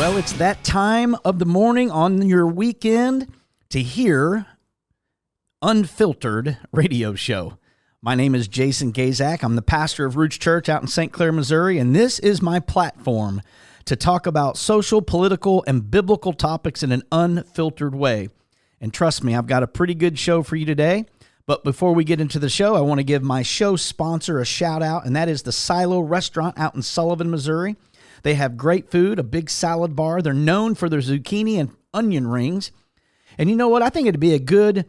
Well, it's that time of the morning on your weekend to hear Unfiltered radio show. My name is Jason Gaszak. I'm the pastor of Roots Church out in St. Clair, Missouri, and this is my platform to talk about social, political, and biblical topics in an unfiltered way. And trust me, I've got a pretty good show for you today. But before we get into the show, I want to give my show sponsor a shout out, and that is the Silo Restaurant out in Sullivan, Missouri. They have great food, a big salad bar. They're known for their zucchini and onion rings. And you know what? I think it'd be a good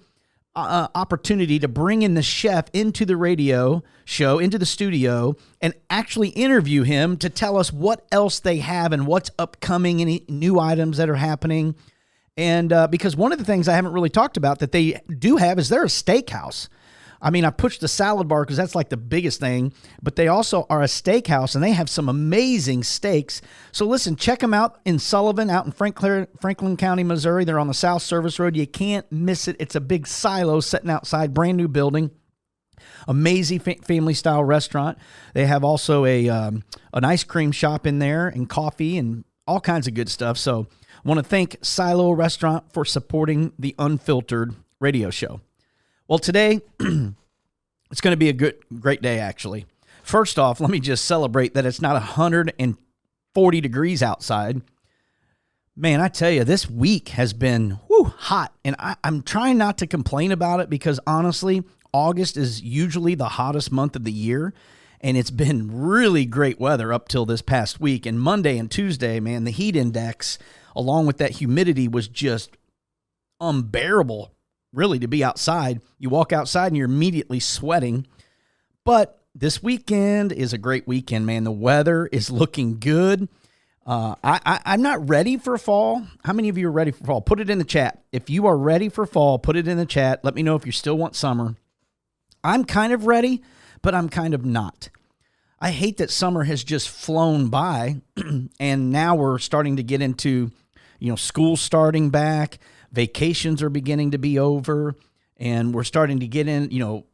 opportunity to bring in the chef into the radio show, into the studio, and actually interview him to tell us what else they have and what's upcoming, any new items that are happening. And because one of the things I haven't really talked about that they do have is they're a steakhouse. I mean, I pushed the salad bar because that's like the biggest thing, but they also are a steakhouse and they have some amazing steaks. So listen, check them out in Sullivan, out in Franklin County, Missouri. They're on the South Service Road. You can't miss it. It's a big silo sitting outside, brand new building. Amazing family-style restaurant. They have also an ice cream shop in there and coffee and all kinds of good stuff. So I want to thank Silo Restaurant for supporting the Unfiltered radio show. Well, today, it's going to be a great day, actually. First off, let me just celebrate that it's not 140 degrees outside. Man, I tell you, this week has been hot, and I'm trying not to complain about it because, honestly, August is usually the hottest month of the year, and it's been really great weather up till this past week. And Monday and Tuesday, man, the heat index, along with that humidity, was just unbearable. Really, to be outside. You walk outside and you're immediately sweating. But this weekend is a great weekend, man. The weather is looking good. I'm not ready for fall. How many of you are ready for fall? Put it in the chat. If you are ready for fall, put it in the chat. Let me know if you still want summer. I'm kind of ready, but I'm kind of not. I hate that summer has just flown by, and now we're starting to get into, school starting back. Vacations are beginning to be over, and we're starting to get in,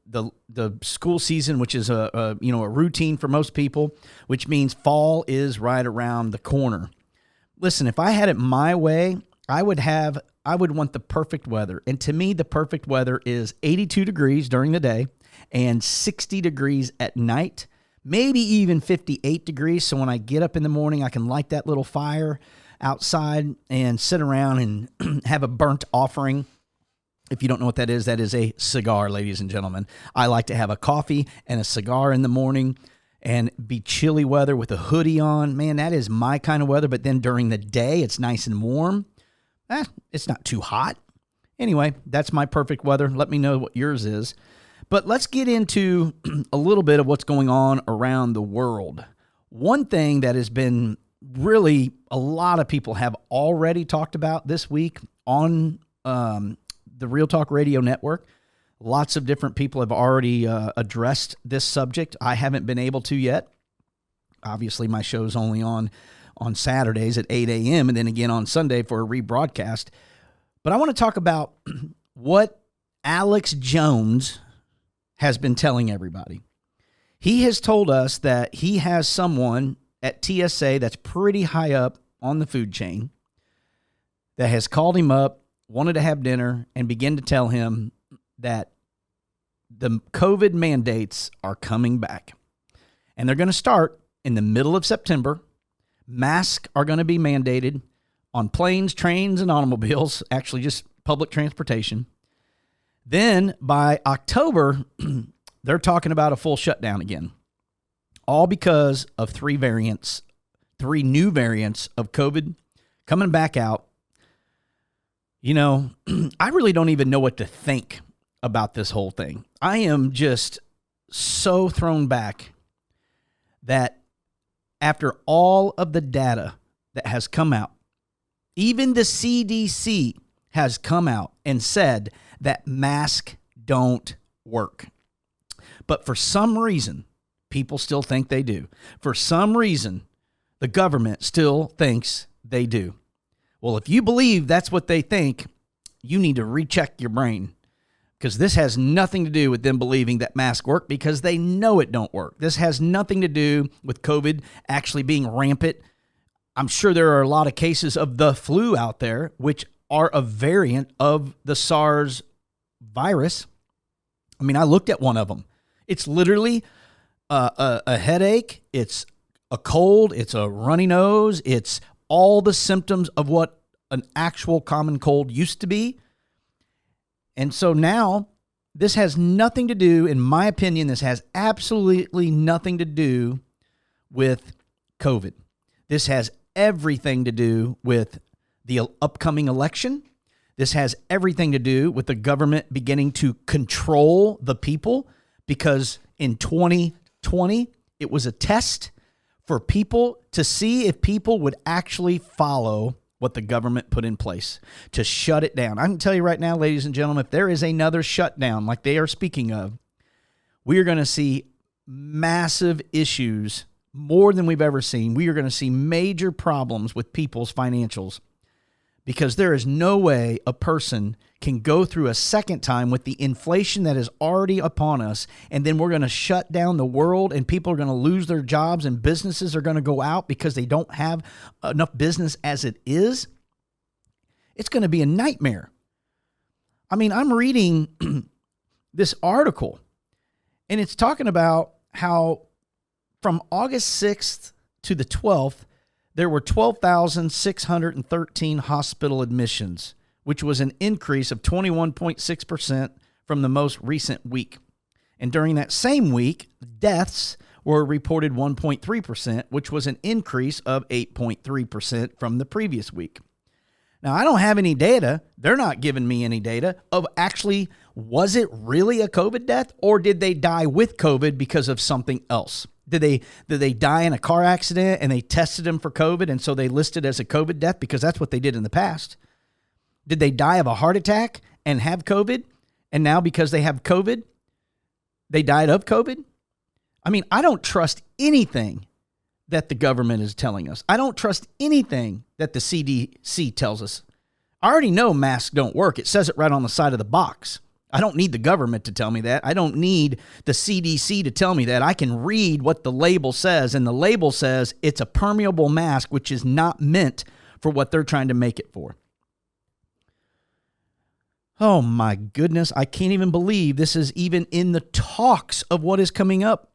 the school season, which is a routine for most people, which means fall is right around the corner. Listen, if I had it my way, I would want the perfect weather. And to me, the perfect weather is 82 degrees during the day and 60 degrees at night, maybe even 58 degrees. So when I get up in the morning, I can light that little fire outside and sit around and have a burnt offering. If you don't know what that is a cigar, ladies and gentlemen. I like to have a coffee and a cigar in the morning and be chilly weather with a hoodie on. Man, that is my kind of weather. But then during the day, it's nice and warm. It's not too hot. Anyway, that's my perfect weather. Let me know what yours is. But let's get into a little bit of what's going on around the world. One thing that has been really a lot of people have already talked about this week on the Real Talk Radio Network. Lots of different people have already addressed this subject. I haven't been able to yet. Obviously, my show's only on Saturdays at 8 a.m. and then again on Sunday for a rebroadcast. But I want to talk about what Alex Jones has been telling everybody. He has told us that he has someone at TSA that's pretty high up on the food chain that has called him up, wanted to have dinner, and began to tell him that the COVID mandates are coming back. And they're going to start in the middle of September. Masks are going to be mandated on planes, trains, and automobiles, actually just public transportation. Then by October, they're talking about a full shutdown again. All because of three new variants of COVID coming back out. I really don't even know what to think about this whole thing. I am just so thrown back that after all of the data that has come out, even the CDC has come out and said that masks don't work. But for some reason, people still think they do. For some reason, the government still thinks they do. Well, if you believe that's what they think, you need to recheck your brain, because this has nothing to do with them believing that masks work, because they know it don't work. This has nothing to do with COVID actually being rampant I'm sure there are a lot of cases of the flu out there, which are a variant of the SARS virus. I mean, I looked at one of them. It's literally a headache. It's a cold. It's a runny nose. It's all the symptoms of what an actual common cold used to be. And so now this has nothing to do, in my opinion, this has absolutely nothing to do with COVID. This has everything to do with the upcoming election. This has everything to do with the government beginning to control the people, because in 2020, it was a test for people to see if people would actually follow what the government put in place to shut it down. I can tell you right now, ladies and gentlemen, if there is another shutdown like they are speaking of, we are going to see massive issues, more than we've ever seen. We are going to see major problems with people's financials, because there is no way a person can go through a second time with the inflation that is already upon us, and then we're going to shut down the world and people are going to lose their jobs and businesses are going to go out because they don't have enough business as it is. It's going to be a nightmare. I mean, I'm reading this article, and it's talking about how from August 6th to the 12th, there were 12,613 hospital admissions, which was an increase of 21.6% from the most recent week. And during that same week, deaths were reported 1.3%, which was an increase of 8.3% from the previous week. Now, I don't have any data. They're not giving me any data of actually, was it really a COVID death, or did they die with COVID because of something else? Did they die in a car accident and they tested them for COVID and so they listed as a COVID death, because that's what they did in the past? Did they die of a heart attack and have COVID, and now because they have COVID, they died of COVID? I mean, I don't trust anything that the government is telling us. I don't trust anything that the CDC tells us. I already know masks don't work. It says it right on the side of the box. I don't need the government to tell me that. I don't need the CDC to tell me that. I can read what the label says, and the label says it's a permeable mask, which is not meant for what they're trying to make it for. Oh my goodness, I can't even believe this is even in the talks of what is coming up.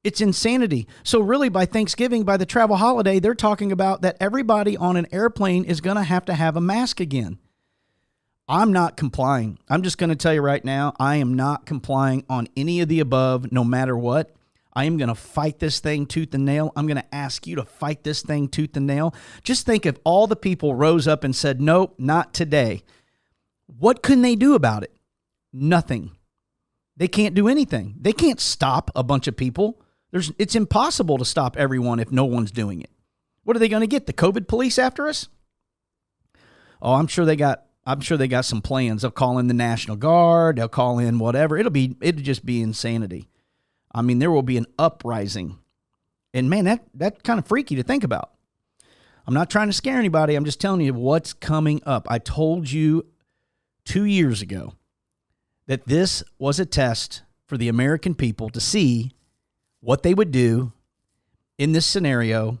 It's insanity. So really, by Thanksgiving, by the travel holiday, they're talking about that everybody on an airplane is going to have a mask again. I'm not complying. I'm just going to tell you right now, I am not complying on any of the above, no matter what. I am going to fight this thing tooth and nail. I'm going to ask you to fight this thing tooth and nail. Just think if all the people rose up and said, nope, not today. What can they do about it? Nothing. They can't do anything. They can't stop a bunch of people. It's impossible to stop everyone if no one's doing it. What are they going to get? The COVID police after us? Oh, I'm sure they got some plans. They'll call in the National Guard. They'll call in whatever. It'll just be insanity. I mean, there will be an uprising. And man, that's kind of freaky to think about. I'm not trying to scare anybody. I'm just telling you what's coming up. I told you 2 years ago that this was a test for the American people to see what they would do in this scenario.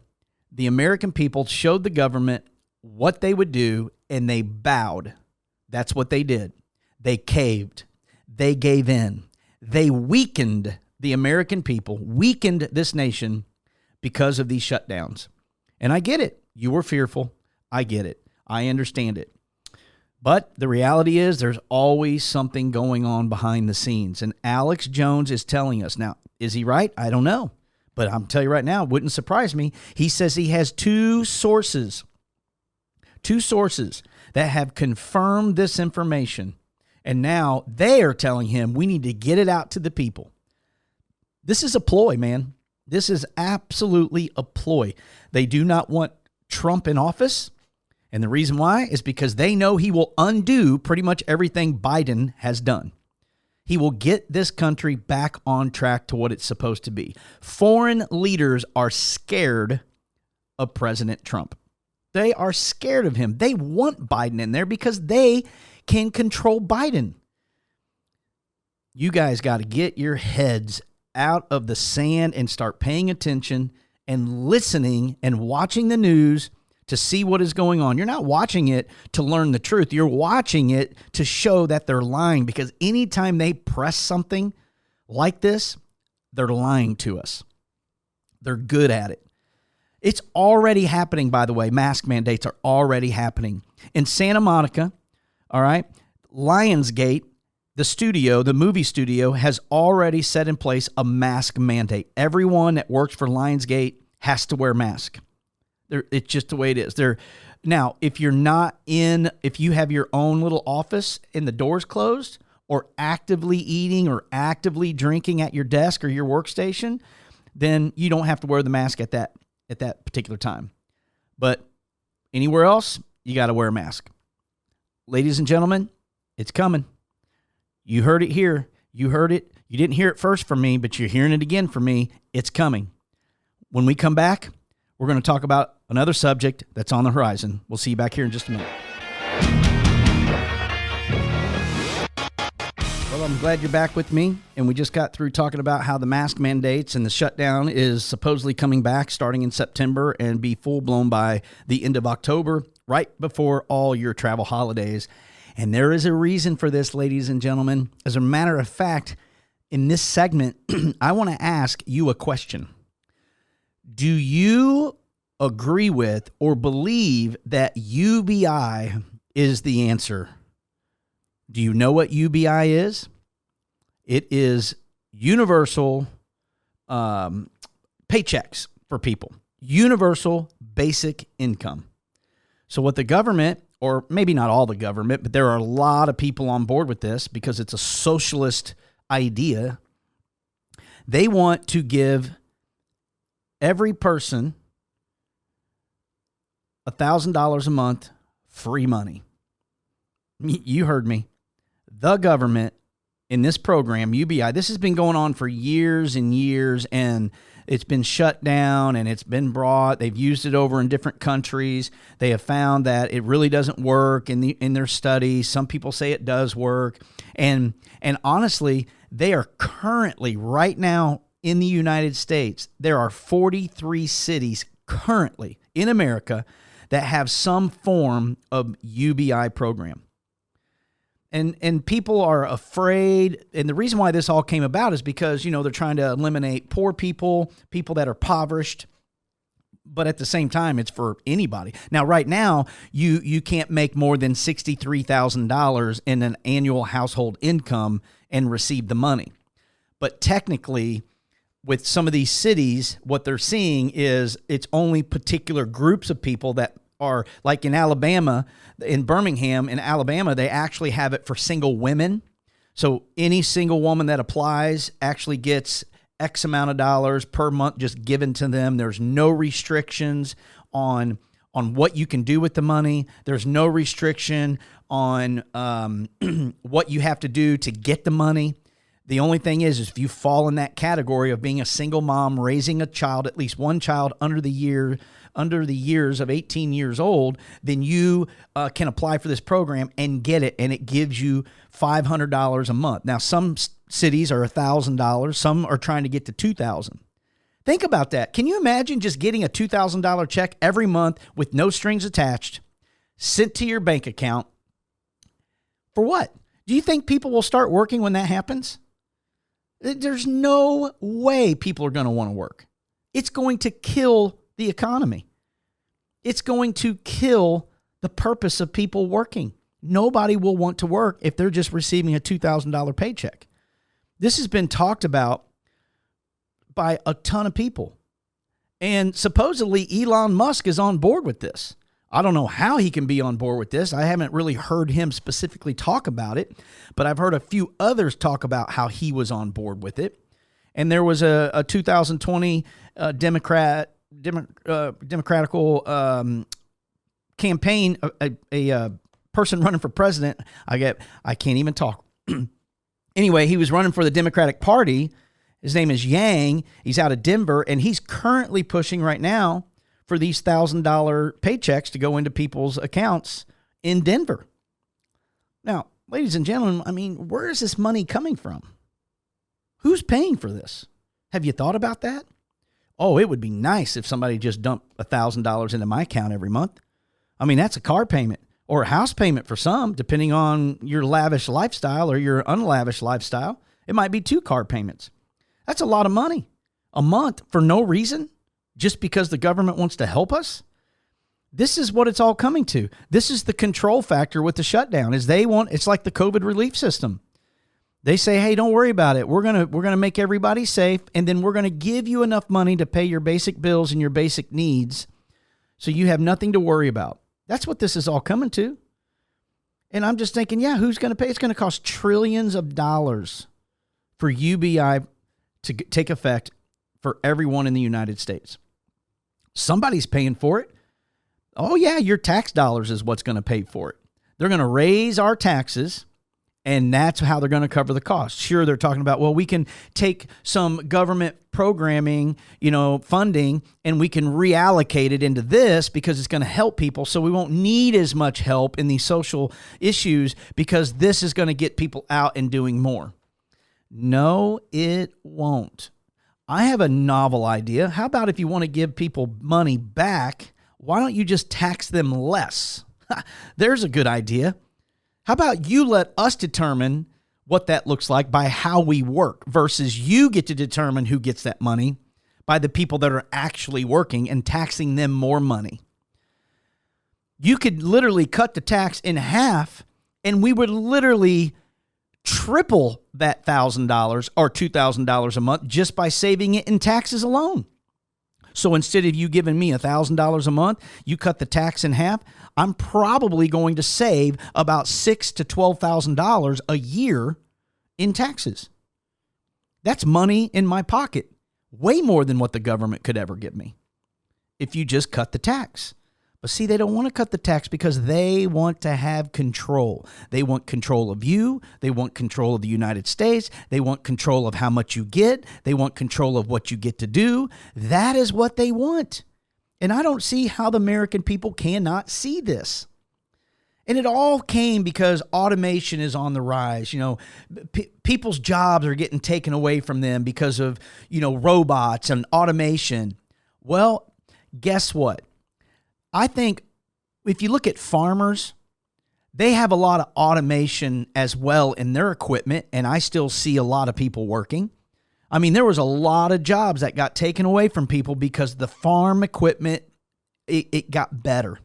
The American people showed the government what they would do, and they bowed. That's what they did. They caved. They gave in. They weakened the American people, weakened this nation because of these shutdowns. And I get it. You were fearful. I get it. I understand it. But the reality is there's always something going on behind the scenes. And Alex Jones is telling us. Now, is he right? I don't know. But I'm telling you right now, it wouldn't surprise me. He says he has two sources that have confirmed this information. And now they are telling him we need to get it out to the people. This is a ploy, man. This is absolutely a ploy. They do not want Trump in office. And the reason why is because they know he will undo pretty much everything Biden has done. He will get this country back on track to what it's supposed to be. Foreign leaders are scared of President Trump. They are scared of him. They want Biden in there because they can control Biden. You guys got to get your heads out of the sand and start paying attention and listening and watching the news to see what is going on. You're not watching it to learn the truth. You're watching it to show that they're lying, because anytime they press something like this, they're lying to us. They're good at it. It's already happening, by the way. Mask mandates are already happening. In Santa Monica, all right, Lionsgate, the movie studio, has already set in place a mask mandate. Everyone that works for Lionsgate has to wear a mask. It's just the way it is. Now, if you have your own little office and the door's closed, or actively eating or actively drinking at your desk or your workstation, then you don't have to wear the mask at that particular time. But anywhere else, you got to wear a mask. Ladies and gentlemen, it's coming. You heard it here. You heard it. You didn't hear it first from me, but you're hearing it again from me. It's coming. When we come back, we're going to talk about another subject that's on the horizon. We'll see you back here in just a minute. Well, I'm glad you're back with me, and we just got through talking about how the mask mandates and the shutdown is supposedly coming back starting in September and be full-blown by the end of October, right before all your travel holidays. And there is a reason for this, ladies and gentlemen. As a matter of fact, in this segment, I want to ask you a question. Do you agree with or believe that UBI is the answer? Do you know what UBI is? It is universal paychecks for people. Universal basic income. So what the government, or maybe not all the government, but there are a lot of people on board with this because it's a socialist idea. They want to give every person $1,000 a month free money. You heard me. The government in this program, UBI, this has been going on for years and years, and it's been shut down and it's been brought. They've used it over in different countries. They have found that it really doesn't work in their studies. Some people say it does work. And honestly, they are currently, right now in the United States, there are 43 cities currently in America that have some form of UBI program. And people are afraid, and the reason why this all came about is because, they're trying to eliminate poor people, people that are impoverished, but at the same time, it's for anybody. Now, right now, you can't make more than $63,000 in an annual household income and receive the money. But technically, with some of these cities, what they're seeing is it's only particular groups of people that are, like in Alabama, in Birmingham, in Alabama, they actually have it for single women. So any single woman that applies actually gets X amount of dollars per month just given to them. There's no restrictions on what you can do with the money. There's no restriction on what you have to do to get the money. The only thing is if you fall in that category of being a single mom raising a child, at least one child under the years of 18 years old, then you can apply for this program and get it, and it gives you $500 a month. Now, some cities are $1,000. Some are trying to get to $2,000. Think about that. Can you imagine just getting a $2,000 check every month with no strings attached, sent to your bank account? For what? Do you think people will start working when that happens? There's no way people are going to want to work. It's going to kill the economy. It's going to kill the purpose of people working. Nobody will want to work if they're just receiving a $2,000 paycheck. This has been talked about by a ton of people. And supposedly Elon Musk is on board with this. I don't know how he can be on board with this. I haven't really heard him specifically talk about it, but I've heard a few others talk about how he was on board with it. And there was a 2020 Democratical campaign, a person running for president. I can't even talk. Anyway, he was running for the Democratic Party. His name is Yang. He's out of Denver, and he's currently pushing right now for these $1,000 paychecks to go into people's accounts in Denver. Now, ladies and gentlemen, where is this money coming from? Who's paying for this? Have you thought about that? Oh, it would be nice if somebody just dumped $1,000 into my account every month. I mean, that's a car payment or a house payment for some, depending on your lavish lifestyle or your unlavish lifestyle. It might be 2 car payments. That's a lot of money a month for no reason, just because the government wants to help us. This is what it's all coming to. This is the control factor with the shutdown. It's like the COVID relief system. They say, hey, don't worry about it. We're gonna make everybody safe, and then we're gonna give you enough money to pay your basic bills and your basic needs, so you have nothing to worry about. That's what this is all coming to. And I'm just thinking, yeah, who's going to pay? It's going to cost trillions of dollars for UBI to take effect for everyone in the United States. Somebody's paying for it. Oh, yeah, your tax dollars is what's going to pay for it. They're going to raise our taxes, and that's how they're going to cover the cost. Sure, they're talking about, well, we can take some government programming, funding, and we can reallocate it into this because it's going to help people, so we won't need as much help in these social issues because this is going to get people out and doing more. No, it won't. I have a novel idea. How about if you want to give people money back, why don't you just tax them less? There's a good idea. How about you let us determine what that looks like by how we work versus you get to determine who gets that money by the people that are actually working and taxing them more money. You could literally cut the tax in half and we would literally triple that $1,000 or $2,000 a month just by saving it in taxes alone. So instead of you giving me $1,000 a month, you cut the tax in half. I'm probably going to save about $6,000 to $12,000 a year in taxes. That's money in my pocket, way more than what the government could ever give me if you just cut the tax. But see, they don't want to cut the tax because they want to have control. They want control of you. They want control of the United States. They want control of how much you get. They want control of what you get to do. That is what they want. And I don't see how the American people cannot see this. And it all came because automation is on the rise. People's jobs are getting taken away from them because of, robots and automation. Well, guess what? I think if you look at farmers, they have a lot of automation as well in their equipment, and I still see a lot of people working. I mean, there was a lot of jobs that got taken away from people because the farm equipment, it got better.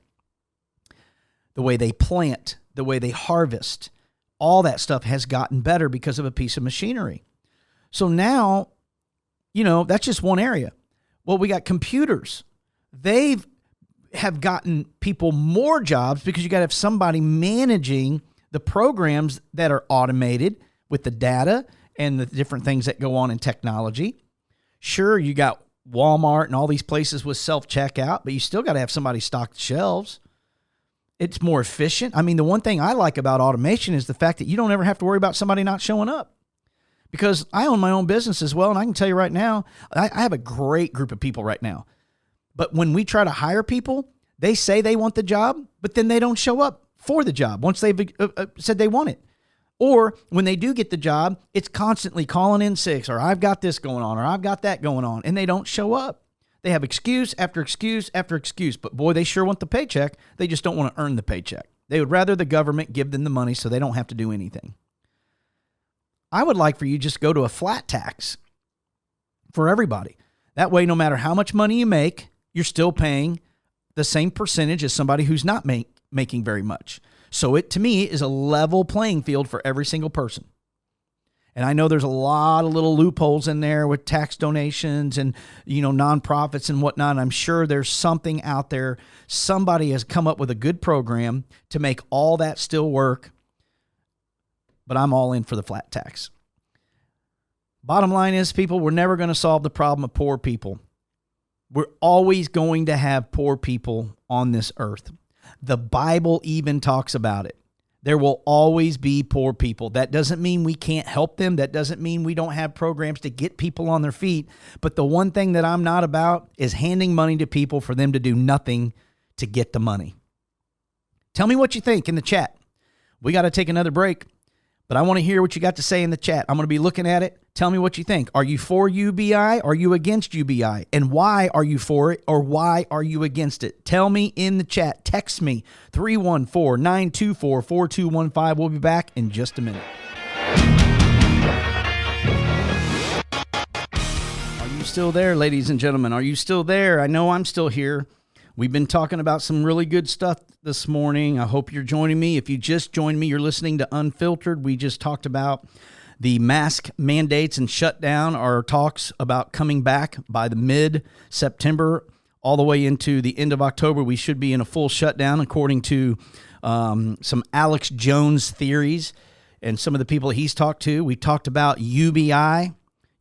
The way they plant, the way they harvest, all that stuff has gotten better because of a piece of machinery. So now, that's just one area. Well, we got computers. They have gotten people more jobs because you got to have somebody managing the programs that are automated with the data and the different things that go on in technology. Sure, you got Walmart and all these places with self-checkout, but you still got to have somebody stock the shelves. It's more efficient. I mean, the one thing I like about automation is the fact that you don't ever have to worry about somebody not showing up. Because I own my own business as well, and I can tell you right now, I have a great group of people right now. But when we try to hire people, they say they want the job, but then they don't show up for the job once they've said they want it. Or when they do get the job, it's constantly calling in sick, or I've got this going on, or I've got that going on, and they don't show up. They have excuse after excuse after excuse, but boy, they sure want the paycheck. They just don't want to earn the paycheck. They would rather the government give them the money so they don't have to do anything. I would like for you just go to a flat tax for everybody. That way, no matter how much money you make, you're still paying the same percentage as somebody who's not making very much. So it, to me, is a level playing field for every single person. And I know there's a lot of little loopholes in there with tax donations and, nonprofits and whatnot. And I'm sure there's something out there. Somebody has come up with a good program to make all that still work. But I'm all in for the flat tax. Bottom line is, people, we're never going to solve the problem of poor people. We're always going to have poor people on this earth. The Bible even talks about it. There will always be poor people. That doesn't mean we can't help them. That doesn't mean we don't have programs to get people on their feet. But the one thing that I'm not about is handing money to people for them to do nothing to get the money. Tell me what you think in the chat. We got to take another break. But I want to hear what you got to say in the chat. I'm going to be looking at it. Tell me what you think. Are you for UBI? Are you against UBI? And why are you for it, or why are you against it? Tell me in the chat. Text me 314-924-4215. We'll be back in just a minute. Are you still there, ladies and gentlemen? Are you still there? I know I'm still here. We've been talking about some really good stuff this morning. I hope you're joining me. If you just joined me, you're listening to Unfiltered. We just talked about the mask mandates and shutdown. Our talks about coming back by the mid-September all the way into the end of October. We should be in a full shutdown according to some Alex Jones theories and some of the people he's talked to. We talked about UBI,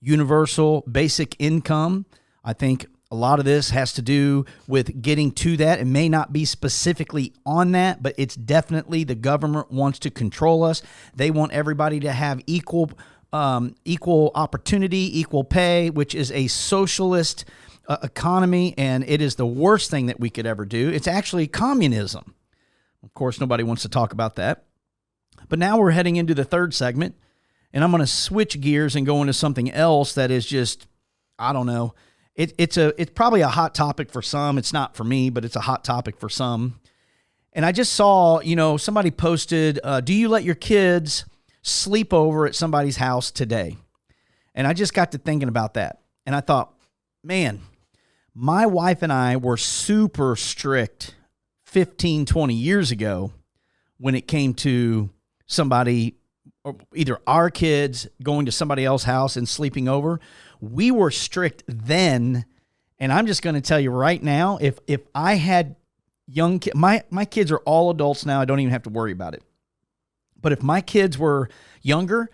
Universal Basic Income. I think a lot of this has to do with getting to that. It may not be specifically on that, but it's definitely the government wants to control us. They want everybody to have equal opportunity, equal pay, which is a socialist economy, and it is the worst thing that we could ever do. It's actually communism. Of course, nobody wants to talk about that. But now we're heading into the third segment, and I'm going to switch gears and go into something else that is just, I don't know. It's probably a hot topic for some. It's not for me, but it's a hot topic for some. And I just saw, somebody posted, do you let your kids sleep over at somebody's house today? And I just got to thinking about that. And I thought, man, my wife and I were super strict 15, 20 years ago when it came to somebody, or either our kids going to somebody else's house and sleeping over. We were strict then, and I'm just going to tell you right now, if I had young kids, my kids are all adults now. I don't even have to worry about it. But if my kids were younger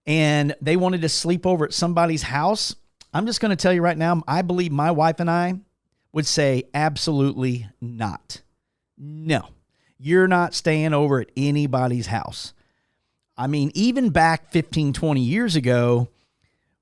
and they wanted to sleep over at somebody's house, I'm just going to tell you right now, I believe my wife and I would say absolutely not. No, you're not staying over at anybody's house. I mean, even back 15, 20 years ago,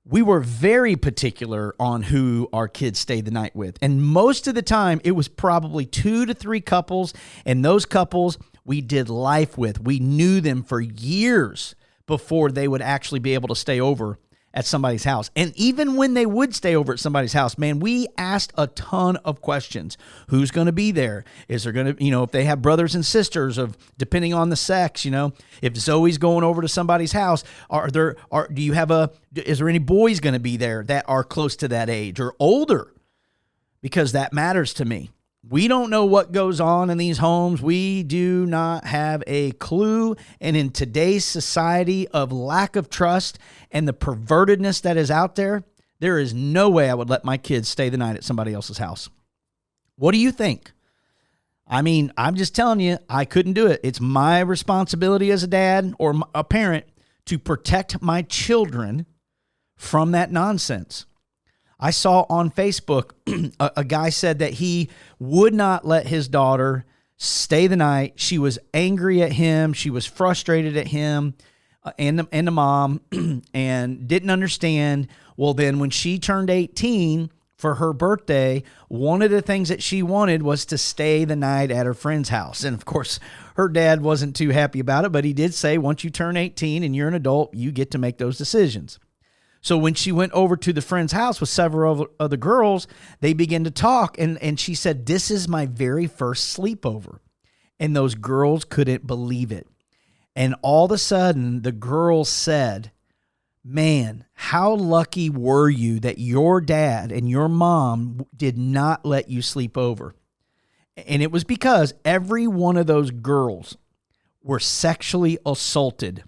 we were very particular on who our kids stayed the night with. And most of the time, it was probably 2 to 3 couples. And those couples we did life with. We knew them for years before they would actually be able to stay over at somebody's house. And even when they would stay over at somebody's house, man, we asked a ton of questions. Who's going to be there? Is there going to, if they have brothers and sisters depending on the sex, if Zoe's going over to somebody's house, is there any boys going to be there that are close to that age or older? Because that matters to me. We don't know what goes on in these homes. We do not have a clue. And in today's society of lack of trust and the pervertedness that is out there, there is no way I would let my kids stay the night at somebody else's house. What do you think? I mean, I'm just telling you, I couldn't do it. It's my responsibility as a dad or a parent to protect my children from that nonsense. I saw on Facebook, a guy said that he would not let his daughter stay the night. She was angry at him. She was frustrated at him and the mom and didn't understand. Well, then when she turned 18 for her birthday, one of the things that she wanted was to stay the night at her friend's house. And of course, her dad wasn't too happy about it, but he did say, once you turn 18 and you're an adult, you get to make those decisions. So when she went over to the friend's house with several other girls, they began to talk, and she said, this is my very first sleepover. And those girls couldn't believe it. And all of a sudden, the girls said, man, how lucky were you that your dad and your mom did not let you sleep over? And it was because every one of those girls were sexually assaulted.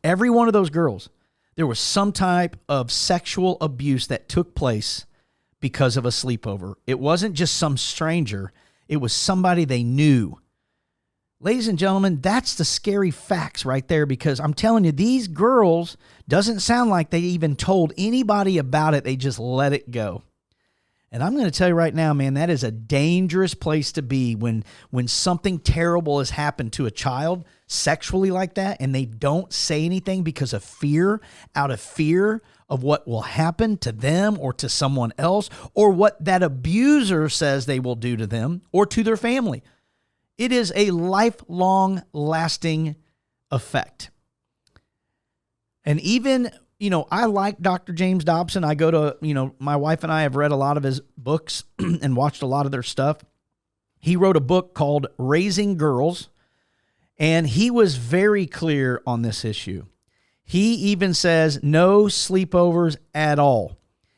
Every one of those girls. There was some type of sexual abuse that took place because of a sleepover. It wasn't just some stranger. It was somebody they knew. Ladies and gentlemen, that's the scary facts right there, because I'm telling you, these girls, doesn't sound like they even told anybody about it. They just let it go. And I'm going to tell you right now, man, that is a dangerous place to be when something terrible has happened to a child sexually like that, and they don't say anything because of fear, out of fear of what will happen to them or to someone else, or what that abuser says they will do to them or to their family. It is a lifelong lasting effect. And even, I like Dr. James Dobson. I go to, my wife and I have read a lot of his books and watched a lot of their stuff. He wrote a book called Raising Girls, and he was very clear on this issue. He even says no sleepovers at all.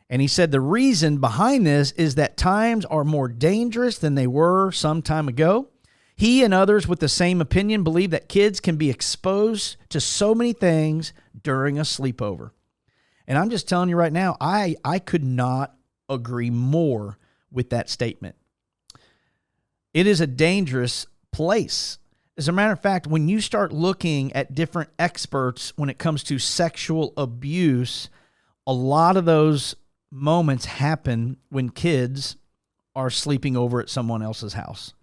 And he said the reason behind this is that times are more dangerous than they were some time ago. He and others with the same opinion believe that kids can be exposed to so many things during a sleepover. And I'm just telling you right now, I could not agree more with that statement. It is a dangerous place. As a matter of fact, when you start looking at different experts when it comes to sexual abuse, a lot of those moments happen when kids are sleeping over at someone else's house.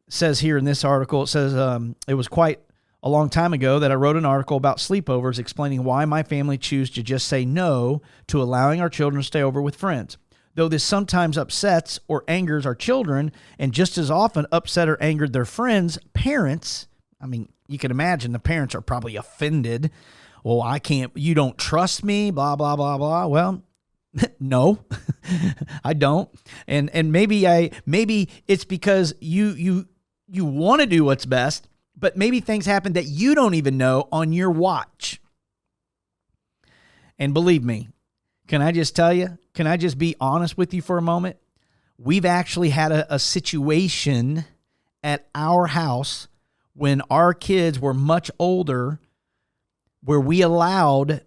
It says here in this article, it says, it was quite a long time ago that I wrote an article about sleepovers explaining why my family choose to just say no to allowing our children to stay over with friends. Though this sometimes upsets or angers our children, and just as often upset or angered their friends' parents. I mean, you can imagine the parents are probably offended. Well, you don't trust me, blah, blah, blah, blah. Well, no, I don't. And maybe it's because you want to do what's best, but maybe things happen that you don't even know on your watch. And believe me, can I just tell you, can I just be honest with you for a moment? We've actually had a situation at our house when our kids were much older where we allowed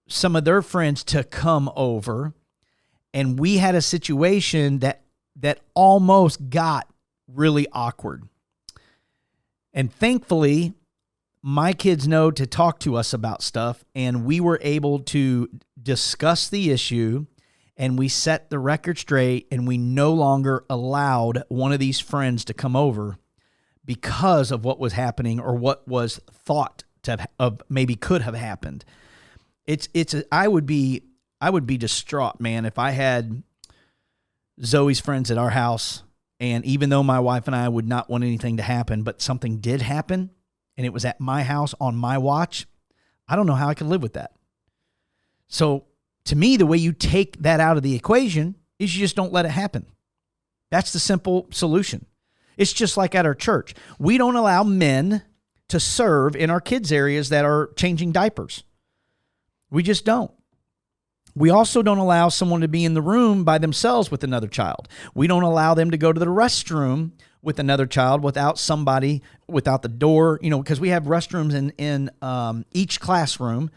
some of their friends to come over, and we had a situation that almost got really awkward. And thankfully, my kids know to talk to us about stuff, and we were able to discuss the issue, and we set the record straight, and we no longer allowed one of these friends to come over because of what was happening or what was thought of maybe could have happened. I would be distraught, man, if I had Zoe's friends at our house, and even though my wife and I would not want anything to happen, but something did happen, and it was at my house on my watch, I don't know how I could live with that. So to me, the way you take that out of the equation is you just don't let it happen. That's the simple solution. It's just like at our church. We don't allow men to serve in our kids' areas that are changing diapers. We just don't. We also don't allow someone to be in the room by themselves with another child. We don't allow them to go to the restroom with another child without the door, because we have restrooms in each classroom.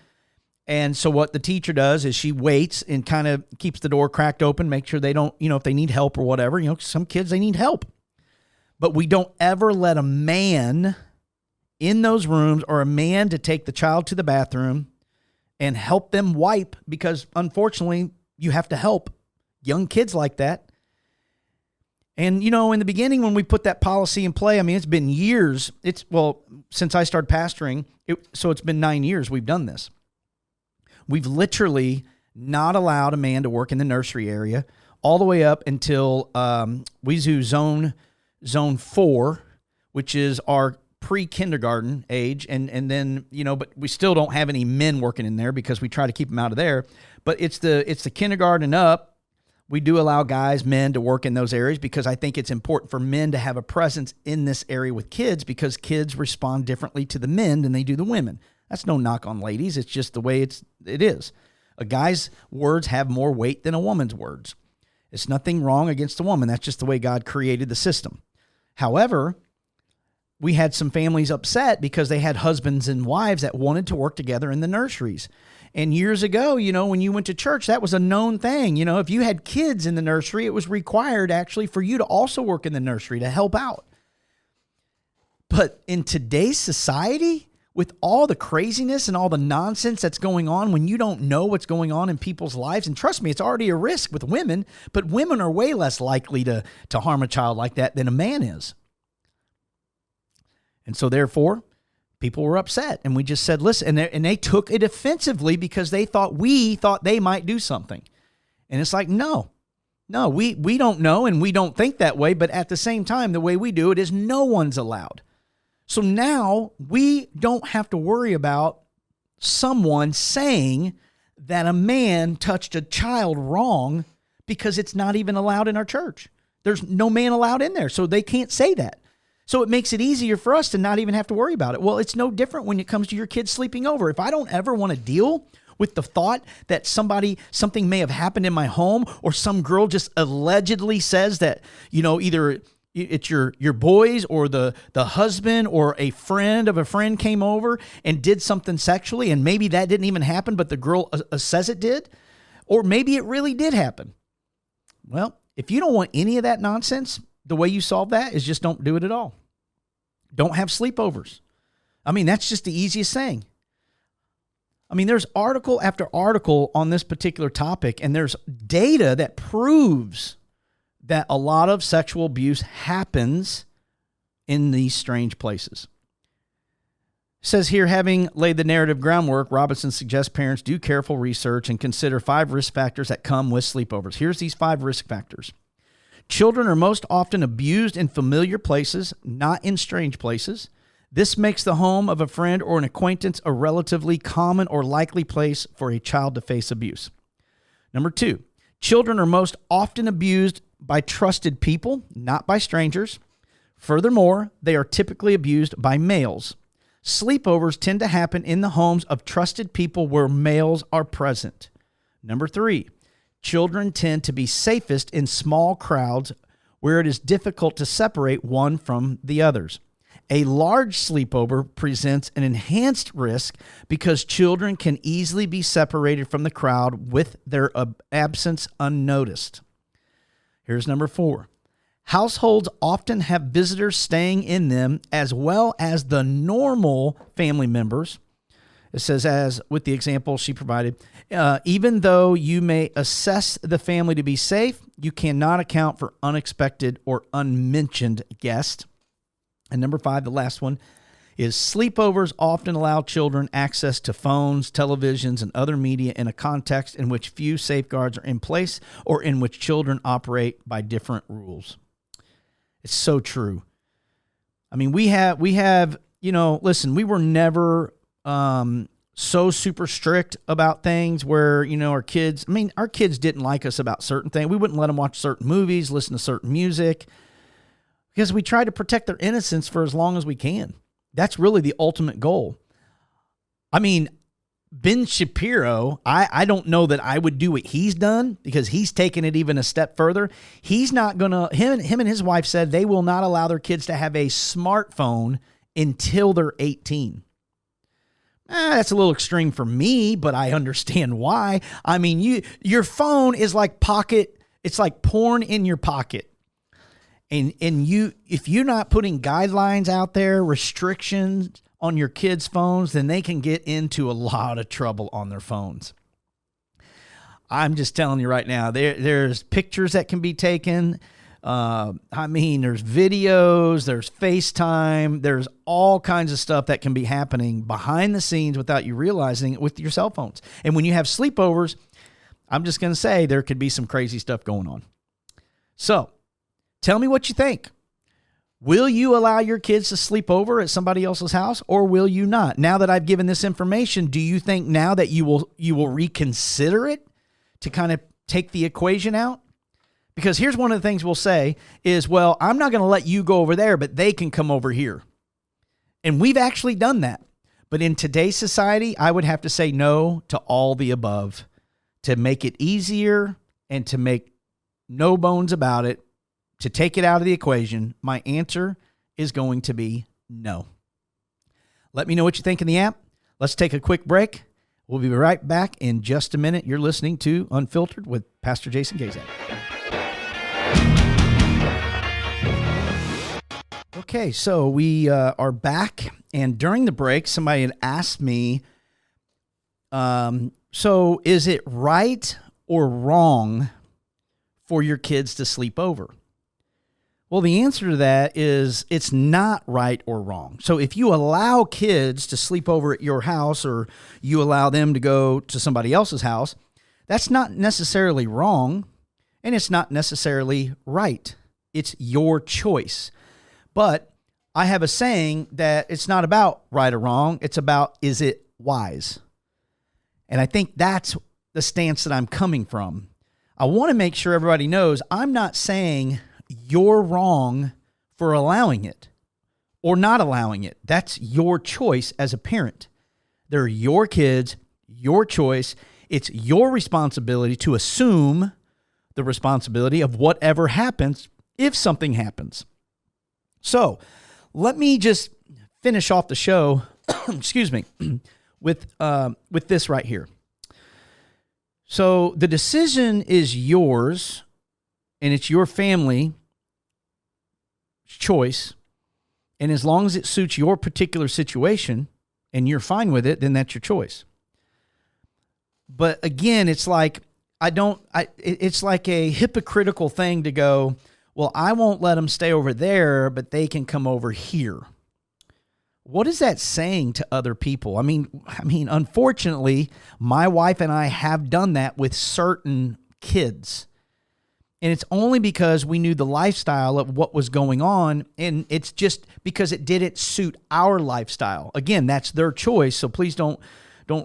And so what the teacher does is she waits and kind of keeps the door cracked open, make sure they don't, if they need help or whatever, some kids, they need help. But we don't ever let a man in those rooms or a man to take the child to the bathroom and help them wipe, because unfortunately you have to help young kids like that. And, in the beginning when we put that policy in play, it's been years. Since I started pastoring, so it's been 9 years we've done this. We've literally not allowed a man to work in the nursery area all the way up until we do zone 4, which is our pre-kindergarten age. And then, but we still don't have any men working in there because we try to keep them out of there. But it's the kindergarten and up. We do allow men to work in those areas because I think it's important for men to have a presence in this area with kids, because kids respond differently to the men than they do the women. That's no knock on ladies. It's just the way it is. A guy's words have more weight than a woman's words. It's nothing wrong against a woman. That's just the way God created the system. However, we had some families upset because they had husbands and wives that wanted to work together in the nurseries. And years ago, when you went to church, that was a known thing. If you had kids in the nursery, it was required actually for you to also work in the nursery to help out. But in today's society, with all the craziness and all the nonsense that's going on, when you don't know what's going on in people's lives, and trust me, it's already a risk with women, but women are way less likely to harm a child like that than a man is. And so therefore, people were upset, and we just said, listen, and they took it offensively because we thought they might do something. And it's like, no, we don't know, and we don't think that way, but at the same time, the way we do it is no one's allowed. So now we don't have to worry about someone saying that a man touched a child wrong because it's not even allowed in our church. There's no man allowed in there, so they can't say that. So it makes it easier for us to not even have to worry about it. Well, it's no different when it comes to your kids sleeping over. If I don't ever want to deal with the thought that something may have happened in my home, or some girl just allegedly says that, either it's your boys or the husband or a friend of a friend came over and did something sexually, and maybe that didn't even happen, but the girl says it did, or maybe it really did happen. Well, if you don't want any of that nonsense, the way you solve that is just don't do it at all. Don't have sleepovers. I mean, that's just the easiest thing. I mean, there's article after article on this particular topic, and there's data that proves that a lot of sexual abuse happens in these strange places. It says here, having laid the narrative groundwork, Robinson suggests parents do careful research and consider 5 risk factors that come with sleepovers. Here's these 5 risk factors. Children are most often abused in familiar places, not in strange places. This makes the home of a friend or an acquaintance a relatively common or likely place for a child to face abuse. Number 2, children are most often abused by trusted people, not by strangers. Furthermore, they are typically abused by males. Sleepovers tend to happen in the homes of trusted people where males are present. Number 3, children tend to be safest in small crowds where it is difficult to separate one from the others. A large sleepover presents an enhanced risk because children can easily be separated from the crowd with their absence unnoticed. Here's number 4. Households often have visitors staying in them as well as the normal family members. It says, as with the example she provided, even though you may assess the family to be safe, you cannot account for unexpected or unmentioned guests. And number 5, the last one, is sleepovers often allow children access to phones, televisions, and other media in a context in which few safeguards are in place or in which children operate by different rules. It's so true. I mean, we have, listen, we were never so super strict about things where, our kids didn't like us about certain things. We wouldn't let them watch certain movies, listen to certain music, because we try to protect their innocence for as long as we can. That's really the ultimate goal. I mean, Ben Shapiro, I don't know that I would do what he's done because he's taken it even a step further. He's not going to, him and his wife said they will not allow their kids to have a smartphone until they're 18. That's a little extreme for me, but I understand why. I mean, your phone is like it's like porn in your pocket. And if you're not putting guidelines out there, restrictions on your kids' phones, then they can get into a lot of trouble on their phones. I'm just telling you right now, there's pictures that can be taken. There's videos, there's FaceTime, there's all kinds of stuff that can be happening behind the scenes without you realizing it with your cell phones. And when you have sleepovers, I'm just going to say there could be some crazy stuff going on. So, tell me what you think. Will you allow your kids to sleep over at somebody else's house, or will you not? Now that I've given this information, do you think now that you will reconsider it to kind of take the equation out? Because here's one of the things we'll say is, well, I'm not going to let you go over there, but they can come over here. And we've actually done that. But in today's society, I would have to say no to all the above to make it easier and to make no bones about it. To take it out of the equation, my answer is going to be no. Let me know what you think in the app. Let's take a quick break. We'll be right back in just a minute. You're listening to Unfiltered with Pastor Jason Gaszak. Okay, so we are back, and during the break, somebody had asked me, so is it right or wrong for your kids to sleep over? Well, the answer to that is it's not right or wrong. So if you allow kids to sleep over at your house or you allow them to go to somebody else's house, that's not necessarily wrong and it's not necessarily right. It's your choice. But I have a saying that it's not about right or wrong. It's about, is it wise? And I think that's the stance that I'm coming from. I want to make sure everybody knows I'm not saying you're wrong for allowing it or not allowing it. That's your choice as a parent. They're your kids, your choice. It's your responsibility to assume the responsibility of whatever happens if something happens. So let me just finish off the show, excuse me, with this right here. So the decision is yours, and it's your family's choice. And as long as it suits your particular situation and you're fine with it, then that's your choice. But again, it's like it's like a hypocritical thing to go, well, I won't let them stay over there, but they can come over here. What is that saying to other people? I mean, unfortunately, my wife and I have done that with certain kids. And it's only because we knew the lifestyle of what was going on, and it's just because it didn't suit our lifestyle. Again, that's their choice, so please don't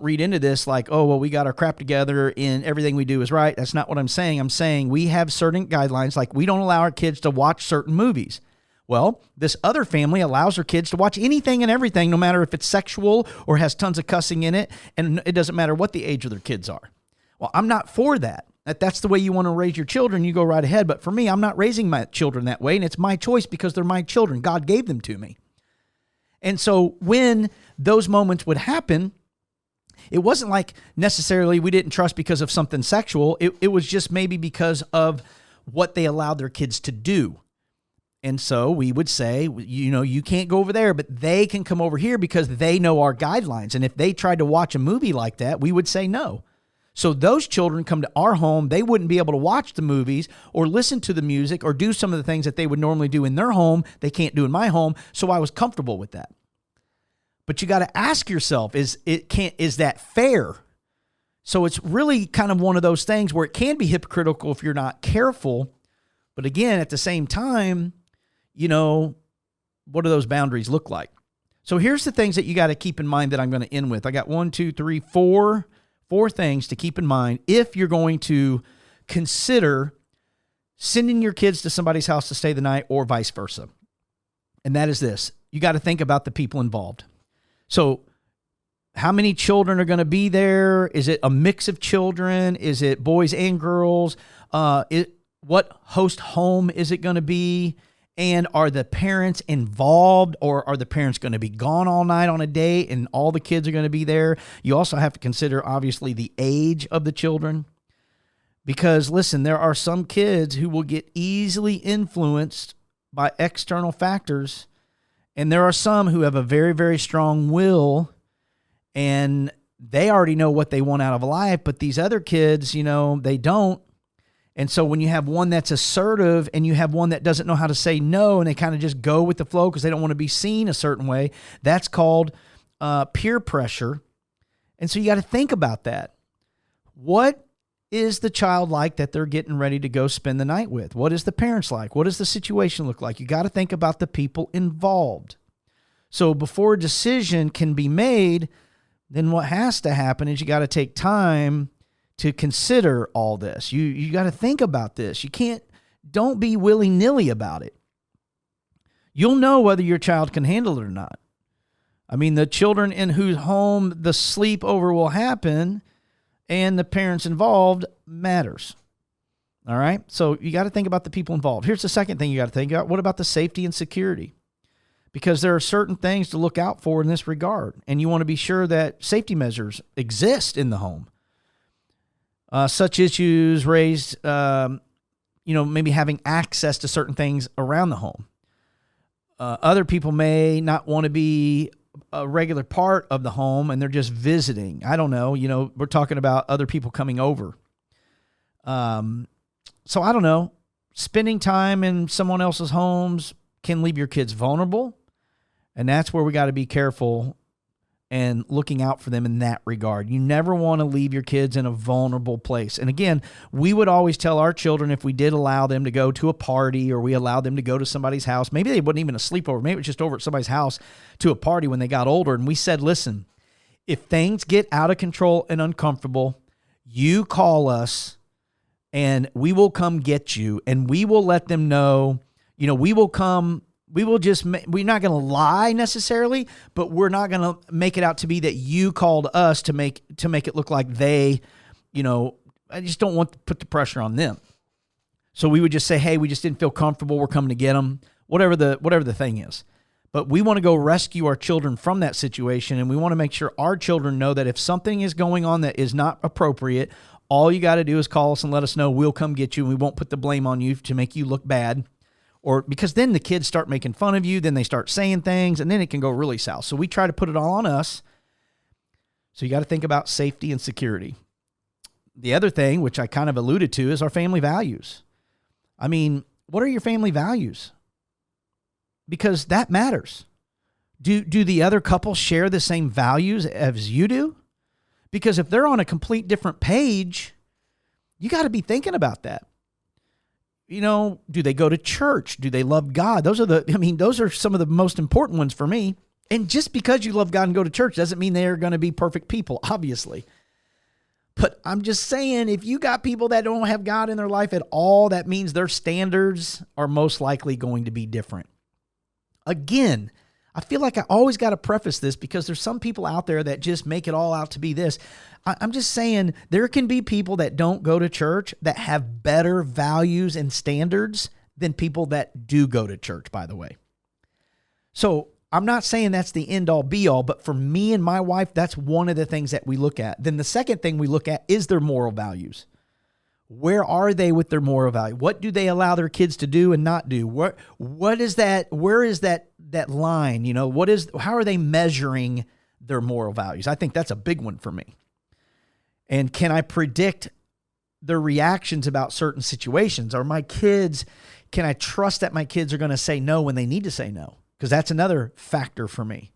read into this like, oh, well, we got our crap together and everything we do is right. That's not what I'm saying. I'm saying we have certain guidelines, like we don't allow our kids to watch certain movies. Well, this other family allows their kids to watch anything and everything, no matter if it's sexual or has tons of cussing in it, and it doesn't matter what the age of their kids are. Well, I'm not for that. If that's the way you want to raise your children, you go right ahead. But for me, I'm not raising my children that way, and it's my choice because they're my children. God gave them to me. And so when those moments would happen, it wasn't like necessarily we didn't trust because of something sexual. It was just maybe because of what they allowed their kids to do. And so we would say, you can't go over there, but they can come over here because they know our guidelines. And if they tried to watch a movie like that, we would say no. So those children come to our home. They wouldn't be able to watch the movies or listen to the music or do some of the things that they would normally do in their home. They can't do in my home. So I was comfortable with that. But you got to ask yourself, is that fair? So it's really kind of one of those things where it can be hypocritical if you're not careful. But again, at the same time, what do those boundaries look like? So here's the things that you got to keep in mind that I'm going to end with. I got 4 things to keep in mind if you're going to consider sending your kids to somebody's house to stay the night or vice versa. And that is this. You got to think about the people involved. So how many children are going to be there? Is it a mix of children? Is it boys and girls? What host home is it going to be? And are the parents involved, or are the parents going to be gone all night on a date and all the kids are going to be there? You also have to consider, obviously, the age of the children. Because, listen, there are some kids who will get easily influenced by external factors. And there are some who have a very, very strong will, and they already know what they want out of life. But these other kids, they don't. And so when you have one that's assertive and you have one that doesn't know how to say no, and they kind of just go with the flow because they don't want to be seen a certain way, that's called peer pressure. And so you got to think about that. What is the child like that they're getting ready to go spend the night with? What is the parents like? What does the situation look like? You got to think about the people involved. So before a decision can be made, then what has to happen is you got to take time to consider all this. You got to think about this. Don't be willy-nilly about it. You'll know whether your child can handle it or not. I mean, the children in whose home the sleepover will happen and the parents involved matters. All right? So you got to think about the people involved. Here's the second thing you got to think about. What about the safety and security? Because there are certain things to look out for in this regard, and you want to be sure that safety measures exist in the home. Such issues raised, maybe having access to certain things around the home. Other people may not want to be a regular part of the home and they're just visiting. I don't know. We're talking about other people coming over. So I don't know. Spending time in someone else's homes can leave your kids vulnerable. And that's where we got to be careful and looking out for them in that regard. You never want to leave your kids in a vulnerable place. And again, we would always tell our children, if we did allow them to go to a party or we allowed them to go to somebody's house, maybe they wasn't even a sleepover, maybe it was just over at somebody's house to a party when they got older. And we said, listen, If things get out of control and uncomfortable, you call us and we will come get you, and we will let them know, we will come, we're not going to lie necessarily, but we're not going to make it out to be that you called us to make it look like they, I just don't want to put the pressure on them. So we would just say, hey, we just didn't feel comfortable. We're coming to get them, whatever the thing is. But we want to go rescue our children from that situation, and we want to make sure our children know that if something is going on that is not appropriate, all you got to do is call us and let us know. We'll come get you, and we won't put the blame on you to make you look bad. Or because then the kids start making fun of you, then they start saying things, and then it can go really south. So we try to put it all on us. So you got to think about safety and security. The other thing, which I kind of alluded to, is our family values. I mean, what are your family values? Because that matters. Do the other couple share the same values as you do? Because if they're on a complete different page, you got to be thinking about that. Do they go to church? Do they love God? Those are some of the most important ones for me. And just because you love God and go to church doesn't mean they're going to be perfect people, obviously. But I'm just saying, if you got people that don't have God in their life at all, that means their standards are most likely going to be different. Again, I feel like I always got to preface this because there's some people out there that just make it all out to be this. I'm just saying there can be people that don't go to church that have better values and standards than people that do go to church, by the way. So I'm not saying that's the end all be all, but for me and my wife, that's one of the things that we look at. Then the second thing we look at is their moral values. Where are they with their moral value? What do they allow their kids to do and not do? What is that? Where is that line? How are they measuring their moral values? I think that's a big one for me. And can I predict their reactions about certain situations? Can I trust that my kids are going to say no when they need to say no? Because that's another factor for me.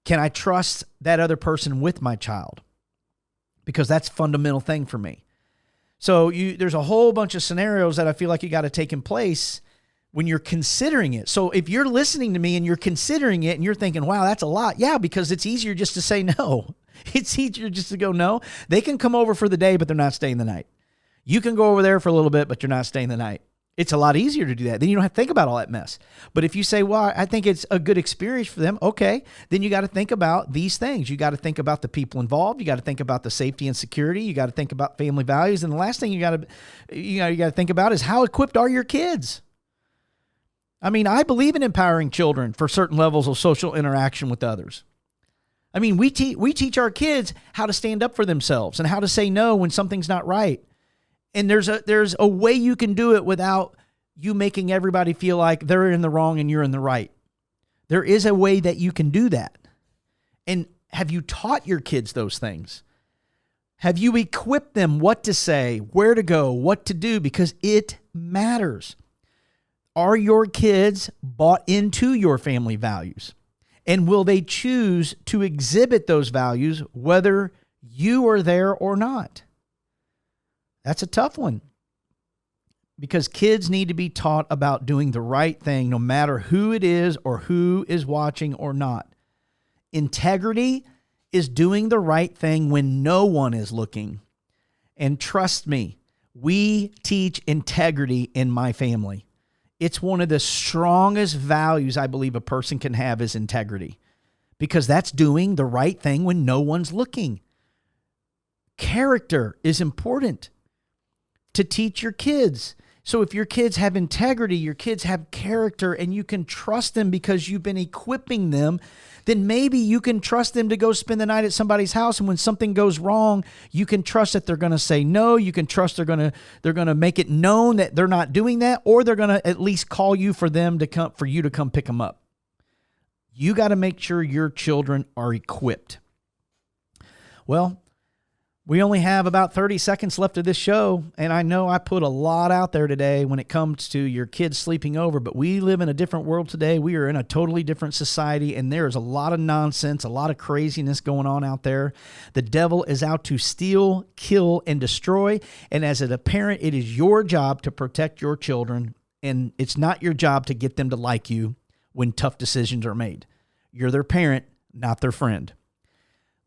Can I trust that other person with my child? Because that's a fundamental thing for me. So there's a whole bunch of scenarios that I feel like you got to take in place when you're considering it. So if you're listening to me and you're considering it and you're thinking, wow, that's a lot. Yeah, because it's easier just to say no. It's easier just to go no. They can come over for the day, but they're not staying the night. You can go over there for a little bit, but you're not staying the night. It's a lot easier to do that. Then you don't have to think about all that mess. But if you say, well, I think it's a good experience for them, okay, then you got to think about these things. You got to think about the people involved. You got to think about the safety and security. You got to think about family values. And the last thing you got to think about is how equipped are your kids? I mean, I believe in empowering children for certain levels of social interaction with others. I mean, we teach our kids how to stand up for themselves and how to say no when something's not right. And there's a way you can do it without you making everybody feel like they're in the wrong and you're in the right. There is a way that you can do that. And have you taught your kids those things? Have you equipped them what to say, where to go, what to do? Because it matters. Are your kids bought into your family values? And will they choose to exhibit those values whether you are there or not? That's a tough one because kids need to be taught about doing the right thing no matter who it is or who is watching or not. Integrity is doing the right thing when no one is looking. And trust me, we teach integrity in my family. It's one of the strongest values I believe a person can have is integrity because that's doing the right thing when no one's looking. Character is important to teach your kids. So if your kids have integrity, your kids have character, and you can trust them because you've been equipping them, then maybe you can trust them to go spend the night at somebody's house. And when something goes wrong, you can trust that they're going to say no. You can trust they're going to make it known that they're not doing that, or they're going to at least call you for you to come pick them up. You got to make sure your children are equipped. Well, we only have about 30 seconds left of this show, and I know I put a lot out there today when it comes to your kids sleeping over, but we live in a different world today. We are in a totally different society, and there is a lot of nonsense, a lot of craziness going on out there. The devil is out to steal, kill, and destroy, and as a parent, it is your job to protect your children, and it's not your job to get them to like you when tough decisions are made. You're their parent, not their friend.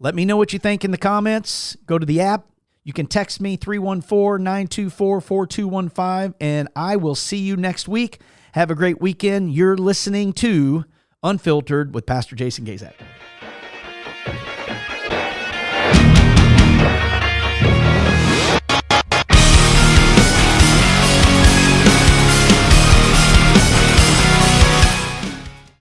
Let me know what you think in the comments. Go to the app. You can text me 314-924-4215, and I will see you next week. Have a great weekend. You're listening to Unfiltered with Pastor Jason Gaszak.